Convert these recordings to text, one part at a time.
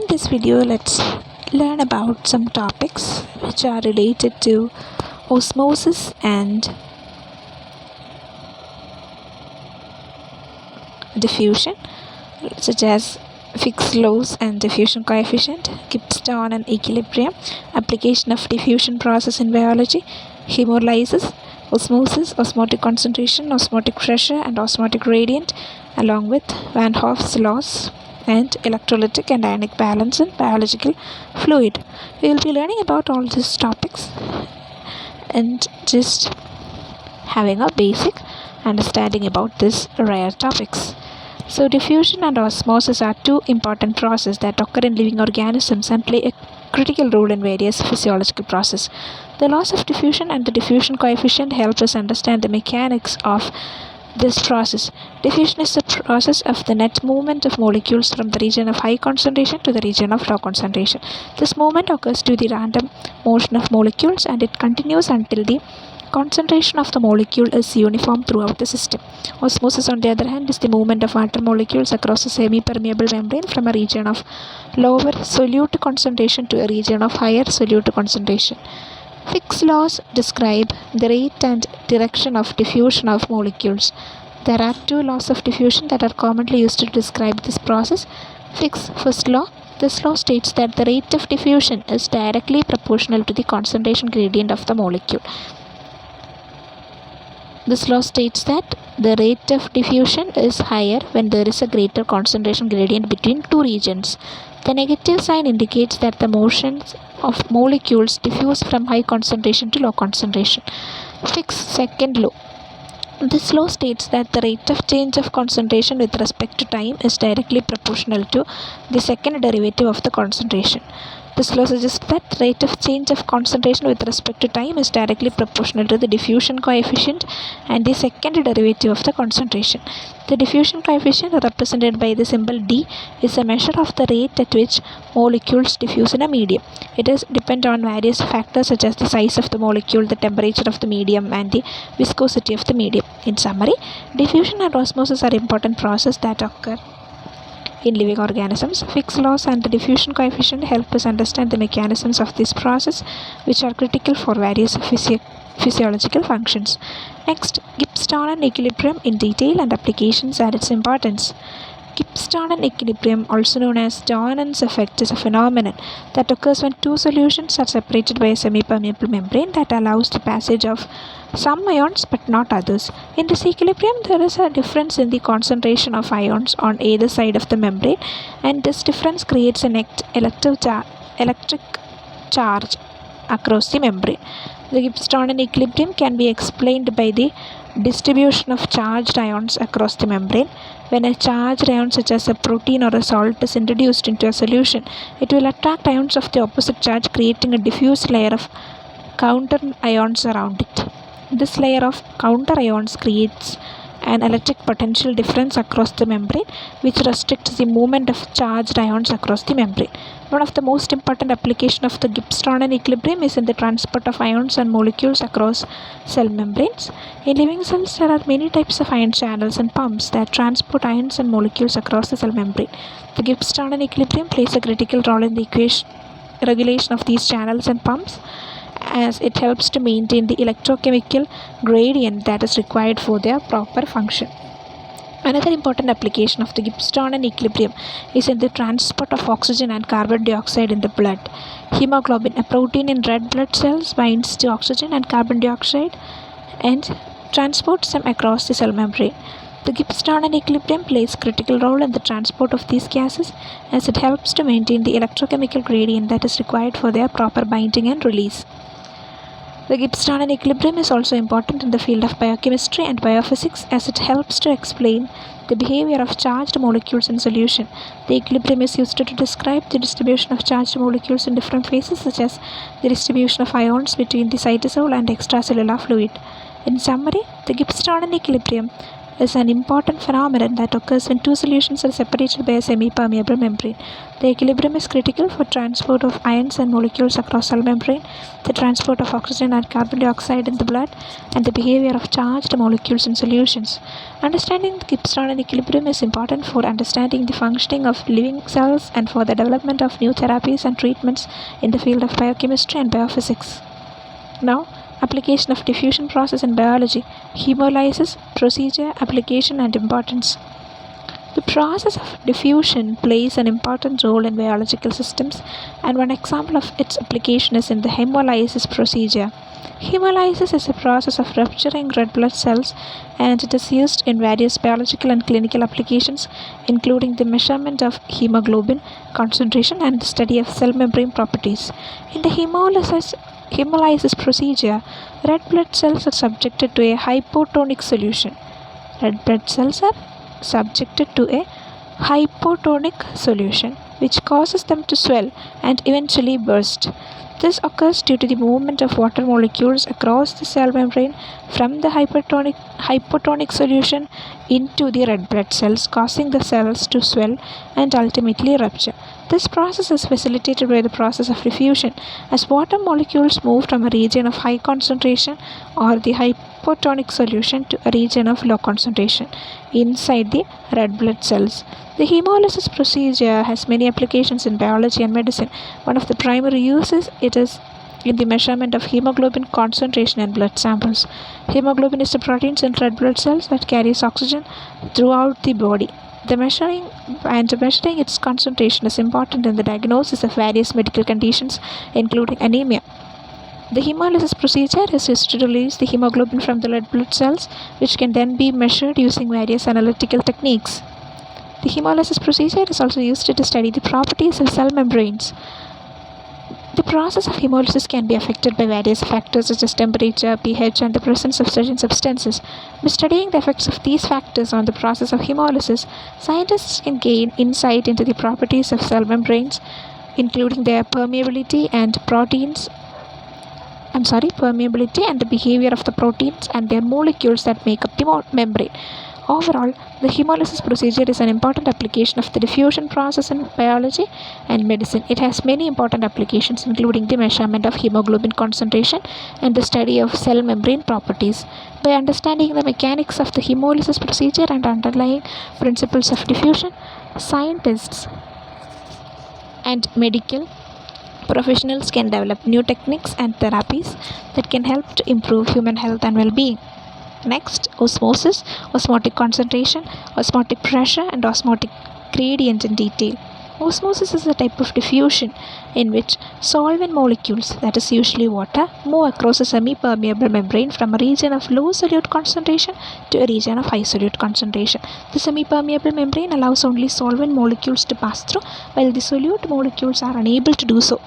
this video, let's learn about some topics which are related to osmosis and diffusion, such as Fick's laws and diffusion coefficient, Gibbs-Stone and equilibrium, application of diffusion process in biology, hemolysis, osmosis, osmotic concentration, osmotic pressure and osmotic gradient, along with Van Hoff's laws, and electrolytic and ionic balance in biological fluid. We will be learning about all these topics and just having a basic understanding about these rare topics. So diffusion and osmosis are two important processes that occur in living organisms and play a critical role in various physiological processes. The laws of diffusion and the diffusion coefficient help us understand the mechanics of this process. Diffusion is the process of the net movement of molecules from the region of high concentration to the region of low concentration. This movement occurs due to the random motion of molecules, and it continues until the concentration of the molecule is uniform throughout the system. Osmosis, on the other hand, is the movement of water molecules across a semi-permeable membrane from a region of lower solute concentration to a region of higher solute concentration. Fick's laws describe the rate and direction of diffusion of molecules. There are two laws of diffusion that are commonly used to describe this process. Fick's first law. This law states that the rate of diffusion is directly proportional to the concentration gradient of the molecule. This law states that the rate of diffusion is higher when there is a greater concentration gradient between two regions. The negative sign indicates that the motions of molecules diffuse from high concentration to low concentration. Fick's second law. This law states that the rate of change of concentration with respect to time is directly proportional to the second derivative of the concentration. This law suggests that the rate of change of concentration with respect to time is directly proportional to the diffusion coefficient and the second derivative of the concentration. The diffusion coefficient, represented by the symbol D, is a measure of the rate at which molecules diffuse in a medium. It is dependent on various factors such as the size of the molecule, the temperature of the medium, and the viscosity of the medium. In summary, diffusion and osmosis are important processes that occur in living organisms. Fick's laws and the diffusion coefficient help us understand the mechanisms of this process, which are critical for various physiological functions. Next, Gibbs-Stone and equilibrium in detail and applications and its importance. Gibbs-Stone equilibrium, also known as dominance effect, is a phenomenon that occurs when two solutions are separated by a semi-permeable membrane that allows the passage of some ions but not others. In this equilibrium, there is a difference in the concentration of ions on either side of the membrane, and this difference creates a net electric charge across the membrane. The Gibbs-Stone equilibrium can be explained by the distribution of charged ions across the membrane. When a charged ion such as a protein or a salt is introduced into a solution, it will attract ions of the opposite charge, creating a diffuse layer of counter ions around it. This layer of counter ions creates an electric potential difference across the membrane, which restricts the movement of charged ions across the membrane. One of the most important applications of the Gibbs-Stone equilibrium is in the transport of ions and molecules across cell membranes. In living cells, there are many types of ion channels and pumps that transport ions and molecules across the cell membrane. The Gibbs-Stone equilibrium plays a critical role in the regulation of these channels and pumps, as it helps to maintain the electrochemical gradient that is required for their proper function. Another important application of the Gibbs-Stone equilibrium is in the transport of oxygen and carbon dioxide in the blood. Hemoglobin, a protein in red blood cells, binds to oxygen and carbon dioxide and transports them across the cell membrane. The Gibbs-Stone equilibrium plays a critical role in the transport of these gases, as it helps to maintain the electrochemical gradient that is required for their proper binding and release. The Gibbs-Stone equilibrium is also important in the field of biochemistry and biophysics, as it helps to explain the behavior of charged molecules in solution. The equilibrium is used to describe the distribution of charged molecules in different phases, such as the distribution of ions between the cytosol and extracellular fluid. In summary, the Gibbs-Stone equilibrium is an important phenomenon that occurs when two solutions are separated by a semi-permeable membrane. The equilibrium is critical for transport of ions and molecules across cell membrane, the transport of oxygen and carbon dioxide in the blood, and the behavior of charged molecules in solutions. Understanding the Gibbsonian equilibrium is important for understanding the functioning of living cells and for the development of new therapies and treatments in the field of biochemistry and biophysics. Now, application of diffusion process in biology, hemolysis, procedure, application and importance. The process of diffusion plays an important role in biological systems, and one example of its application is in the hemolysis procedure. Hemolysis is a process of rupturing red blood cells, and it is used in various biological and clinical applications, including the measurement of hemoglobin concentration and the study of cell membrane properties. In the hemolysis procedure, red blood cells are subjected to a hypotonic solution. Red blood cells are subjected to a hypotonic solution, which causes them to swell and eventually burst. This occurs due to the movement of water molecules across the cell membrane from the hypotonic solution into the red blood cells, causing the cells to swell and ultimately rupture. This process is facilitated by the process of diffusion, as water molecules move from a region of high concentration or the hypotonic solution to a region of low concentration inside the red blood cells. The hemolysis procedure has many applications in biology and medicine. One of the primary uses it is in the measurement of hemoglobin concentration in blood samples. Hemoglobin is the protein in red blood cells that carries oxygen throughout the body. Measuring its concentration is important in the diagnosis of various medical conditions, including anemia. The hemolysis procedure is used to release the hemoglobin from the red blood cells, which can then be measured using various analytical techniques. The hemolysis procedure is also used to study the properties of cell membranes. The process of hemolysis can be affected by various factors such as temperature, pH, and the presence of certain substances. By studying the effects of these factors on the process of hemolysis, scientists can gain insight into the properties of cell membranes, including their permeability and the behavior of the proteins and their molecules that make up the membrane. Overall, the hemolysis procedure is an important application of the diffusion process in biology and medicine. It has many important applications, including the measurement of hemoglobin concentration and the study of cell membrane properties. By understanding the mechanics of the hemolysis procedure and underlying principles of diffusion, scientists and medical professionals can develop new techniques and therapies that can help to improve human health and well-being. Next, osmosis, osmotic concentration, osmotic pressure, and osmotic gradient in detail. Osmosis is a type of diffusion in which solvent molecules, that is usually water, move across a semi-permeable membrane from a region of low solute concentration to a region of high solute concentration. The semi-permeable membrane allows only solvent molecules to pass through, while the solute molecules are unable to do so.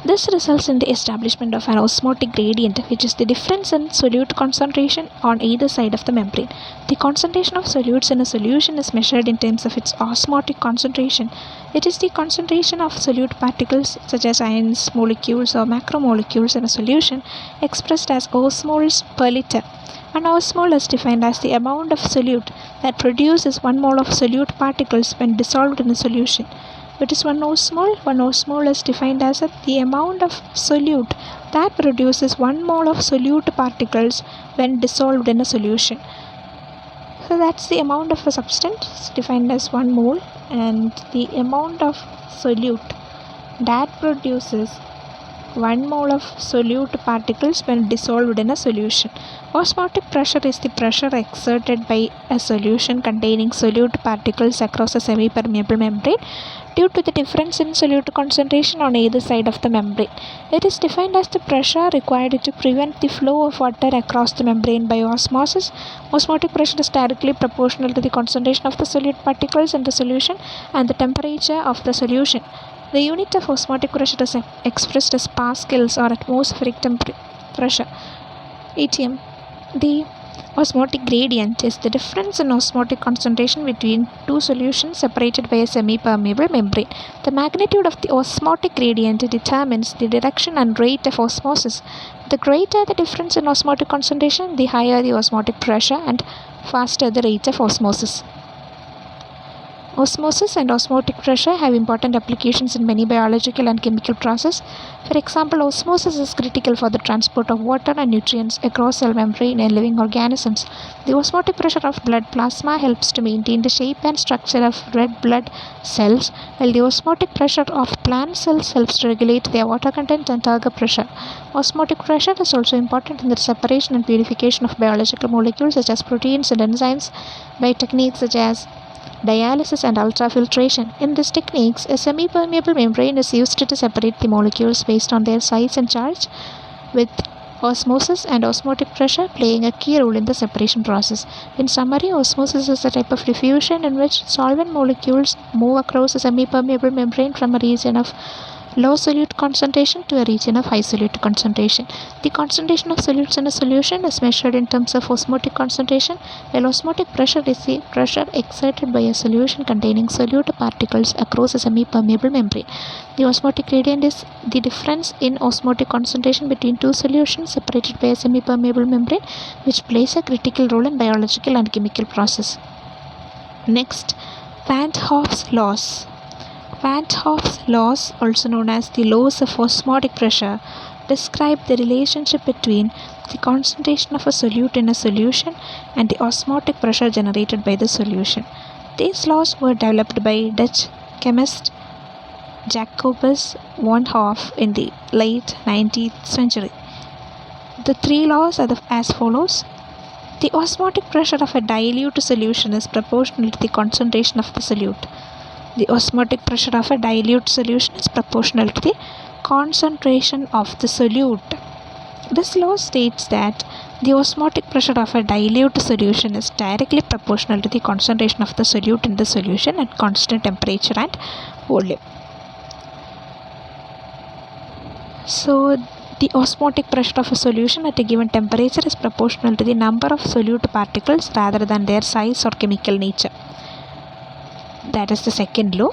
This results in the establishment of an osmotic gradient, which is the difference in solute concentration on either side of the membrane. The concentration of solutes in a solution is measured in terms of its osmotic concentration. It is the concentration of solute particles such as ions, molecules, or macromolecules in a solution expressed as osmoles per liter. An osmole is defined as the amount of solute that produces 1 mole of solute particles when dissolved in a solution. What is 1 osmole? 1 osmole is defined as the amount of solute that produces 1 mole of solute particles when dissolved in a solution. So that's the amount of a substance defined as 1 mole, and the amount of solute that produces 1 mole of solute particles when dissolved in a solution. Osmotic pressure is the pressure exerted by a solution containing solute particles across a semi-permeable membrane due to the difference in solute concentration on either side of the membrane. It is defined as the pressure required to prevent the flow of water across the membrane by osmosis. Osmotic pressure is directly proportional to the concentration of the solute particles in the solution and the temperature of the solution. The unit of osmotic pressure is expressed as pascals or atmospheric pressure, atm. The osmotic gradient is the difference in osmotic concentration between two solutions separated by a semi-permeable membrane. The magnitude of the osmotic gradient determines the direction and rate of osmosis. The greater the difference in osmotic concentration, the higher the osmotic pressure, and faster the rate of osmosis. Osmosis and osmotic pressure have important applications in many biological and chemical processes. For example, osmosis is critical for the transport of water and nutrients across cell membrane in living organisms. The osmotic pressure of blood plasma helps to maintain the shape and structure of red blood cells, while the osmotic pressure of plant cells helps to regulate their water content and target pressure. Osmotic pressure is also important in the separation and purification of biological molecules such as proteins and enzymes by techniques such as dialysis and ultrafiltration. In these techniques, a semi-permeable membrane is used to separate the molecules based on their size and charge, with osmosis and osmotic pressure playing a key role in the separation process. In summary, osmosis is a type of diffusion in which solvent molecules move across a semi-permeable membrane from a region of low solute concentration to a region of high solute concentration. The concentration of solutes in a solution is measured in terms of osmotic concentration, while osmotic pressure is the pressure exerted by a solution containing solute particles across a semi-permeable membrane. The osmotic gradient is the difference in osmotic concentration between two solutions separated by a semi-permeable membrane, which plays a critical role in biological and chemical process. Next, Van 't Hoff's laws. Van 't Hoff's laws, also known as the laws of osmotic pressure, describe the relationship between the concentration of a solute in a solution and the osmotic pressure generated by the solution. These laws were developed by Dutch chemist Jacobus van 't Hoff in the late 19th century. The three laws are as follows. The osmotic pressure of a dilute solution is proportional to the concentration of the solute. The osmotic pressure of a dilute solution is proportional to the concentration of the solute. This law states that the osmotic pressure of a dilute solution is directly proportional to the concentration of the solute in the solution at constant temperature and volume. So, the osmotic pressure of a solution at a given temperature is proportional to the number of solute particles rather than their size or chemical nature. That is the second law.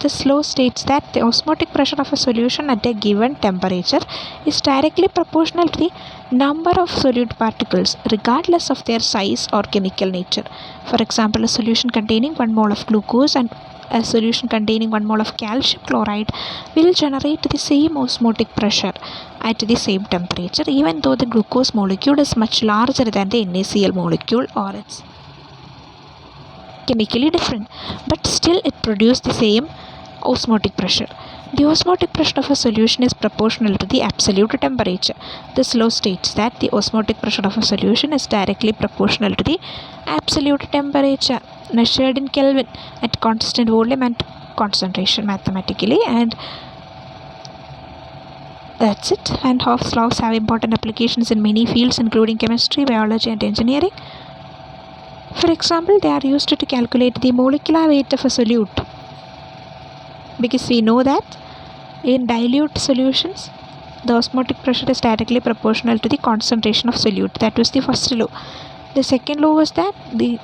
This law states that the osmotic pressure of a solution at a given temperature is directly proportional to the number of solute particles regardless of their size or chemical nature. For example, a solution containing 1 mole of glucose and a solution containing 1 mole of calcium chloride will generate the same osmotic pressure at the same temperature, even though the glucose molecule is much larger than the NaCl molecule or it's chemically different, but still it produces the same osmotic pressure. The osmotic pressure of a solution is proportional to the absolute temperature. This law states that the osmotic pressure of a solution is directly proportional to the absolute temperature measured in Kelvin at constant volume and concentration mathematically, and that's it. Van 't Hoff's laws have important applications in many fields including chemistry, biology and engineering. For example, they are used to calculate the molecular weight of a solute, because we know that in dilute solutions the osmotic pressure is directly proportional to the concentration of solute. That was the first law. The second law was that the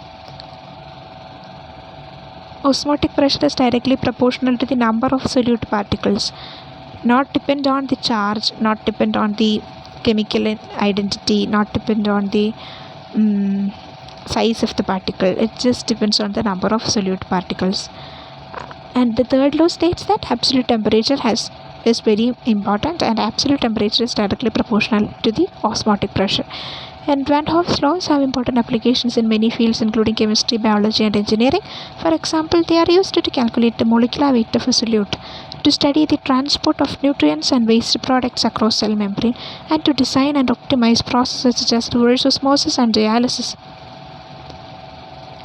osmotic pressure is directly proportional to the number of solute particles, not depend on the charge, not depend on the chemical identity, not depend on the size of the particle. It just depends on the number of solute particles. And the third law states that absolute temperature is very important, and absolute temperature is directly proportional to the osmotic pressure. And Van 't Hoff's laws have important applications in many fields including chemistry, biology and engineering. For example, they are used to calculate the molecular weight of a solute, to study the transport of nutrients and waste products across cell membrane, and to design and optimize processes such as reverse osmosis and dialysis.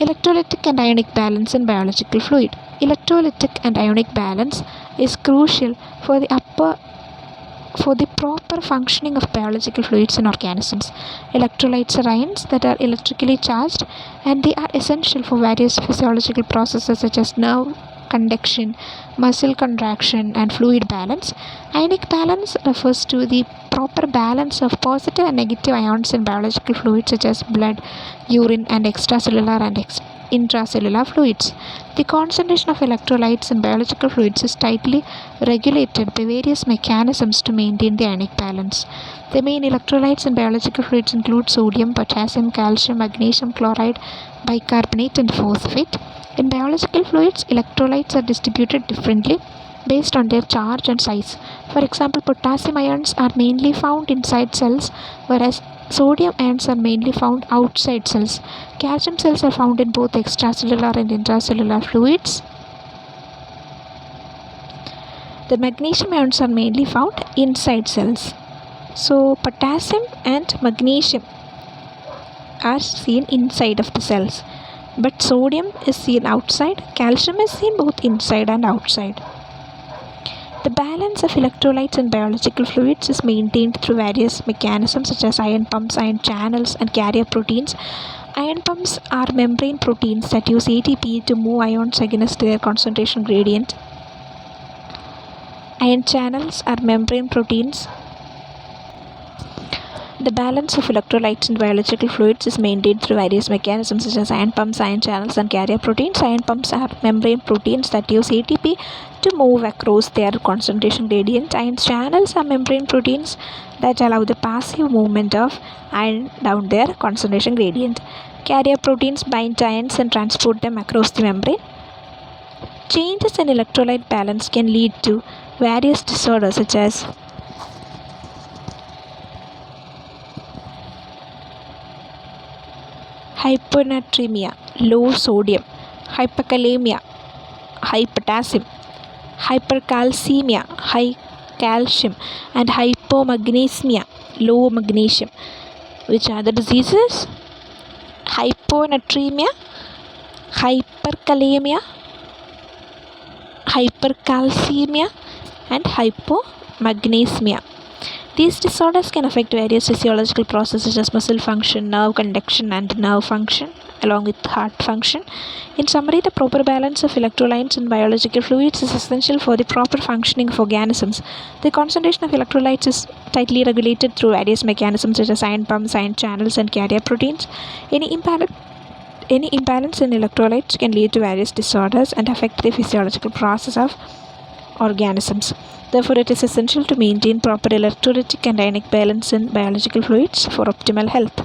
Electrolytic and ionic balance in biological fluid. Electrolytic and ionic balance is crucial for the proper functioning of biological fluids in organisms. Electrolytes are ions that are electrically charged, and they are essential for various physiological processes such as nerve conduction, muscle contraction and fluid balance. Ionic balance refers to the proper balance of positive and negative ions in biological fluids such as blood, urine and extracellular and intracellular fluids. The concentration of electrolytes in biological fluids is tightly regulated by various mechanisms to maintain the ionic balance. The main electrolytes in biological fluids include sodium, potassium, calcium, magnesium chloride, bicarbonate, and phosphate. In biological fluids, electrolytes are distributed differently based on their charge and size. For example, potassium ions are mainly found inside cells, whereas sodium ions are mainly found outside cells. Calcium cells are found in both extracellular and intracellular fluids. The magnesium ions are mainly found inside cells. So, potassium and magnesium are seen inside of the cells, but sodium is seen outside. Calcium is seen both inside and outside. The balance of electrolytes in biological fluids is maintained through various mechanisms such as ion pumps, ion channels, and carrier proteins. Ion pumps are membrane proteins that use ATP to move ions against their concentration gradient. Ion channels are membrane proteins. The balance of electrolytes in biological fluids is maintained through various mechanisms such as ion pumps, ion channels, and carrier proteins. Ion pumps are membrane proteins that use ATP to move across their concentration gradient. Ion channels are membrane proteins that allow the passive movement of ion down their concentration gradient. Carrier proteins bind ions and transport them across the membrane. Changes in electrolyte balance can lead to various disorders such as hyponatremia, low sodium, hyperkalemia, high potassium, hypercalcemia, high calcium, and hypomagnesemia, low magnesium. Which are the diseases? Hyponatremia, hyperkalemia, hypercalcemia, and hypomagnesemia. These disorders can affect various physiological processes such as muscle function, nerve conduction, and nerve function, along with heart function. In summary, the proper balance of electrolytes in biological fluids is essential for the proper functioning of organisms. The concentration of electrolytes is tightly regulated through various mechanisms such as ion pumps, ion channels, and carrier proteins. Any imbalance in electrolytes can lead to various disorders and affect the physiological process of organisms. Therefore, it is essential to maintain proper electrolytic and ionic balance in biological fluids for optimal health.